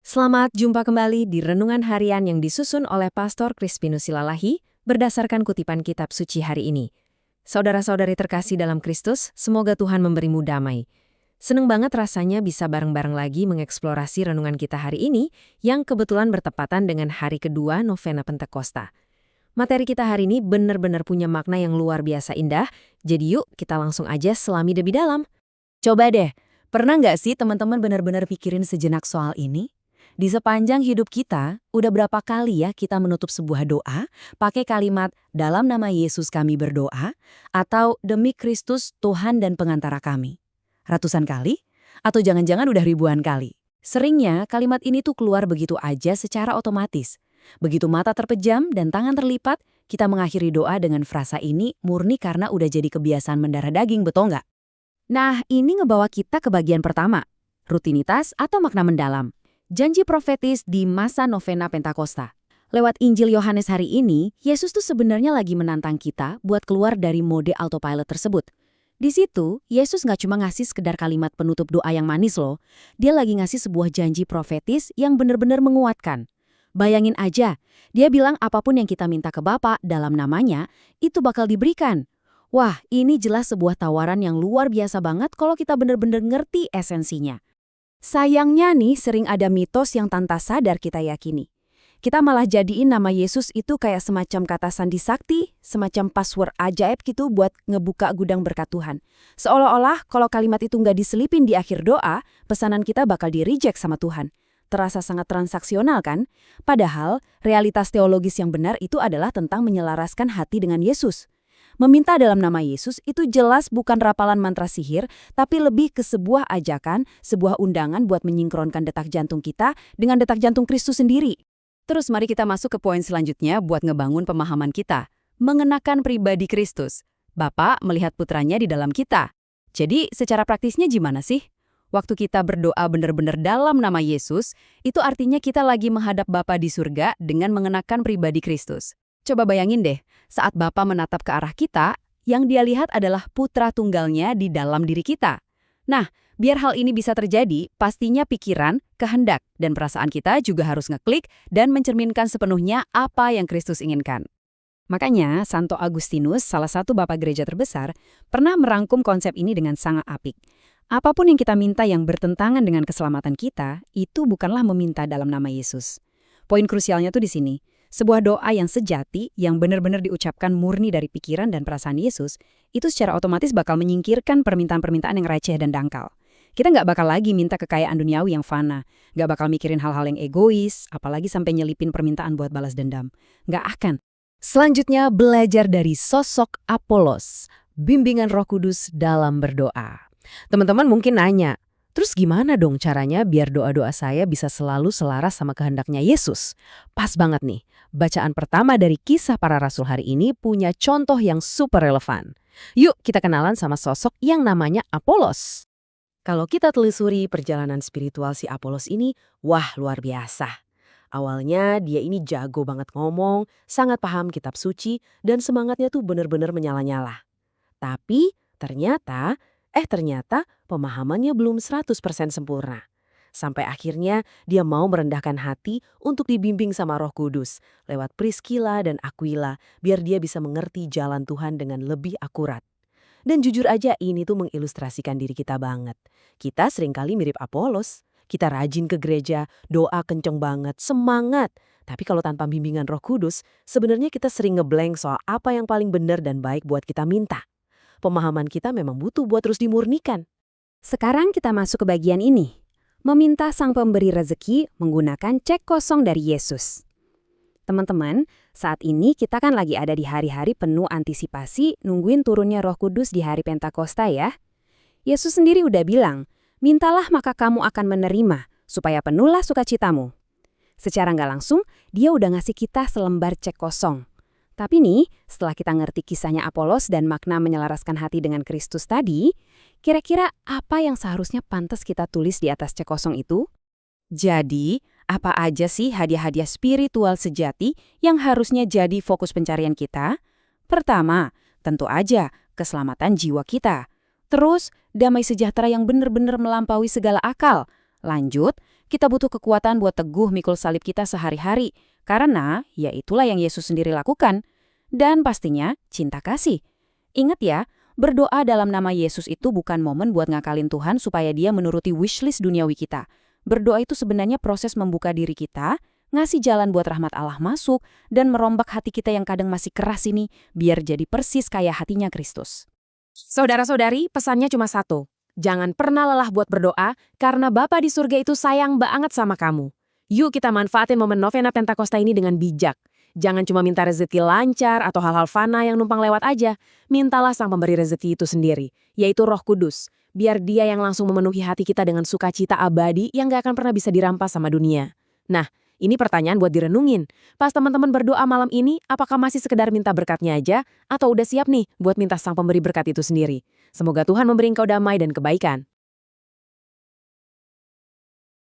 Selamat jumpa kembali di Renungan Harian yang disusun oleh Pastor Crispinus Silalahi berdasarkan kutipan kitab suci hari ini. Saudara-saudari terkasih dalam Kristus, semoga Tuhan memberimu damai. Seneng banget rasanya bisa bareng-bareng lagi mengeksplorasi renungan kita hari ini yang kebetulan bertepatan dengan hari kedua Novena Pentakosta. Materi kita hari ini benar-benar punya makna yang luar biasa indah, jadi yuk kita langsung aja selami lebih dalam. Coba deh, pernah nggak sih teman-teman benar-benar pikirin sejenak soal ini? Di sepanjang hidup kita, udah berapa kali ya kita menutup sebuah doa pakai kalimat dalam nama Yesus kami berdoa atau demi Kristus Tuhan dan pengantara kami? Ratusan kali? Atau jangan-jangan udah ribuan kali? Seringnya kalimat ini tuh keluar begitu aja secara otomatis. Begitu mata terpejam dan tangan terlipat, kita mengakhiri doa dengan frasa ini murni karena udah jadi kebiasaan mendarah daging, betul nggak? Nah, ini ngebawa kita ke bagian pertama, rutinitas atau makna mendalam. Janji profetis di masa Novena Pentakosta. Lewat Injil Yohanes hari ini, Yesus tuh sebenarnya lagi menantang kita buat keluar dari mode autopilot tersebut. Di situ, Yesus nggak cuma ngasih sekedar kalimat penutup doa yang manis loh. Dia lagi ngasih sebuah janji profetis yang benar-benar menguatkan. Bayangin aja, dia bilang apapun yang kita minta ke Bapa dalam namanya, itu bakal diberikan. Wah, ini jelas sebuah tawaran yang luar biasa banget kalau kita benar-benar ngerti esensinya. Sayangnya nih sering ada mitos yang tanpa sadar kita yakini. Kita malah jadiin nama Yesus itu kayak semacam kata sandi sakti, semacam password ajaib gitu buat ngebuka gudang berkat Tuhan. Seolah-olah kalau kalimat itu nggak diselipin di akhir doa, pesanan kita bakal di-reject sama Tuhan. Terasa sangat transaksional kan? Padahal realitas teologis yang benar itu adalah tentang menyelaraskan hati dengan Yesus. Meminta dalam nama Yesus itu jelas bukan rapalan mantra sihir, tapi lebih ke sebuah ajakan, sebuah undangan buat menyingkronkan detak jantung kita dengan detak jantung Kristus sendiri. Terus mari kita masuk ke poin selanjutnya buat ngebangun pemahaman kita. Mengenakan pribadi Kristus. Bapa melihat putranya di dalam kita. Jadi secara praktisnya gimana sih? Waktu kita berdoa benar-benar dalam nama Yesus, itu artinya kita lagi menghadap Bapa di surga dengan mengenakan pribadi Kristus. Coba bayangin deh, saat Bapa menatap ke arah kita, yang dia lihat adalah putra tunggalnya di dalam diri kita. Nah, biar hal ini bisa terjadi, pastinya pikiran, kehendak, dan perasaan kita juga harus ngeklik dan mencerminkan sepenuhnya apa yang Kristus inginkan. Makanya, Santo Agustinus, salah satu bapak gereja terbesar, pernah merangkum konsep ini dengan sangat apik. Apapun yang kita minta yang bertentangan dengan keselamatan kita, itu bukanlah meminta dalam nama Yesus. Poin krusialnya tuh di sini. Sebuah doa yang sejati, yang benar-benar diucapkan murni dari pikiran dan perasaan Yesus, itu secara otomatis bakal menyingkirkan permintaan-permintaan yang receh dan dangkal. Kita nggak bakal lagi minta kekayaan duniawi yang fana, nggak bakal mikirin hal-hal yang egois, apalagi sampai nyelipin permintaan buat balas dendam. Nggak akan. Selanjutnya, belajar dari sosok Apolos, bimbingan Roh Kudus dalam berdoa. Teman-teman mungkin nanya, terus gimana dong caranya biar doa-doa saya bisa selalu selaras sama kehendaknya Yesus? Pas banget nih, bacaan pertama dari Kisah Para Rasul hari ini punya contoh yang super relevan. Yuk kita kenalan sama sosok yang namanya Apolos. Kalau kita telusuri perjalanan spiritual si Apolos ini, wah luar biasa. Awalnya dia ini jago banget ngomong, sangat paham kitab suci, dan semangatnya tuh bener-bener menyala-nyala. Tapi ternyata pemahamannya belum 100% sempurna. Sampai akhirnya dia mau merendahkan hati untuk dibimbing sama Roh Kudus lewat Priscilla dan Aquila biar dia bisa mengerti jalan Tuhan dengan lebih akurat. Dan jujur aja ini tuh mengilustrasikan diri kita banget. Kita seringkali mirip Apolos. Kita rajin ke gereja, doa kenceng banget, semangat. Tapi kalau tanpa bimbingan Roh Kudus, sebenarnya kita sering ngeblank soal apa yang paling benar dan baik buat kita minta. Pemahaman kita memang butuh buat terus dimurnikan. Sekarang kita masuk ke bagian ini. Meminta Sang Pemberi Rezeki menggunakan cek kosong dari Yesus. Teman-teman, saat ini kita kan lagi ada di hari-hari penuh antisipasi nungguin turunnya Roh Kudus di hari Pentakosta ya. Yesus sendiri udah bilang, mintalah maka kamu akan menerima, supaya penuhlah sukacitamu. Secara nggak langsung, dia udah ngasih kita selembar cek kosong. Tapi nih, setelah kita ngerti kisahnya Apolos dan makna menyelaraskan hati dengan Kristus tadi, kira-kira apa yang seharusnya pantas kita tulis di atas cek kosong itu? Jadi, apa aja sih hadiah-hadiah spiritual sejati yang harusnya jadi fokus pencarian kita? Pertama, tentu aja keselamatan jiwa kita. Terus, damai sejahtera yang benar-benar melampaui segala akal. Lanjut, Kita butuh kekuatan buat teguh mikul salib kita sehari-hari, karena ya itulah yang Yesus sendiri lakukan. Dan pastinya cinta kasih. Ingat ya, berdoa dalam nama Yesus itu bukan momen buat ngakalin Tuhan supaya dia menuruti wishlist duniawi kita. Berdoa itu sebenarnya proses membuka diri kita, ngasih jalan buat rahmat Allah masuk, dan merombak hati kita yang kadang masih keras ini, biar jadi persis kayak hatinya Kristus. Saudara-saudari, pesannya cuma satu. Jangan pernah lelah buat berdoa, karena Bapa di surga itu sayang banget sama kamu. Yuk kita manfaatin momen novena Pentakosta ini dengan bijak. Jangan cuma minta rezeki lancar atau hal-hal fana yang numpang lewat aja. Mintalah sang pemberi rezeki itu sendiri, yaitu Roh Kudus. Biar dia yang langsung memenuhi hati kita dengan sukacita abadi yang gak akan pernah bisa dirampas sama dunia. Nah, ini pertanyaan buat direnungin. Pas teman-teman berdoa malam ini, apakah masih sekedar minta berkatnya aja? Atau udah siap nih buat minta sang pemberi berkat itu sendiri? Semoga Tuhan memberi engkau damai dan kebaikan.